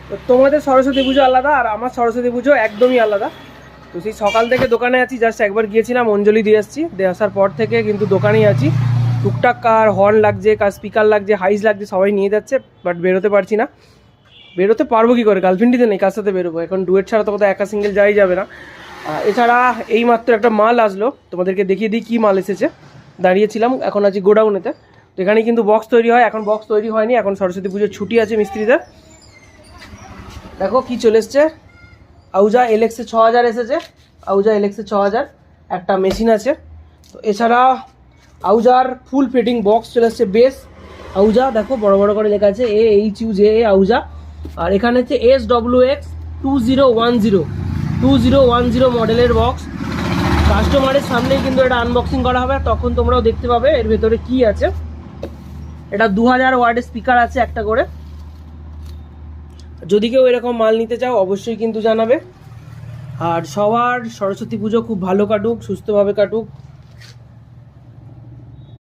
তো তোমাদের সরস্বতী পুজো আলাদা আর আমার সরস্বতী পুজো একদমই আলাদা। তো সেই সকাল থেকে দোকানে আছি, জাস্ট একবার গিয়েছিলাম অঞ্জলি দিয়ে আসছি, দিয়ে আসার পর থেকে কিন্তু দোকানেই আছি। টুকটাক কার হর্ন লাগছে, কার স্পিকার লাগছে, হাইস লাগছে, সবাই নিয়ে যাচ্ছে, বাট বেরোতে পারছি না। বেরোতে পারবো কী করে, গার্লফ্রেন্ডিতে নেই, কার সাথে বেরোবো এখন? ডুয়েট ছাড়া তো কোথাও একা সিঙ্গেল যাই যাবে না। এছাড়া এই মাত্র একটা মাল আসলো, তোমাদেরকে দেখিয়ে দিই কী মাল এসেছে। দাঁড়িয়েছিলাম, এখন আছি গোডাউনেতে। তো এখানে কিন্তু বক্স তৈরি হয়, এখন বক্স তৈরি হয়নি, এখন সরস্বতী পুজোর ছুটি আছে মিস্ত্রিদের। দেখো কি চলে এসছে, আউজা এলএক্সে 6000 এসেছে, আউজা এলএক্সে 6000 একটা মেশিন আছে। তো এছাড়া আউজার ফুল ফিটিং বক্স চলে এসছে, বেস আউজা, দেখো বড় বড় করে লেখা আছে AHUJA আউজা। আর এখানে হচ্ছে SWX 2010 মডেলের বক্স। কাস্টমারের সামনেই কিন্তু এটা আনবক্সিং করা হবে, তখন তোমরাও দেখতে পাবে এর ভেতরে কি আছে। এটা 2000 ওয়াটের স্পিকার আছে একটা করে। যদি কেউ এরকম মাল নিতে চাও অবশ্যই কিন্তু জানাবে। আর সবার সরস্বতী পুজো খুব ভালো কাটুক, সুস্থভাবে কাটুক।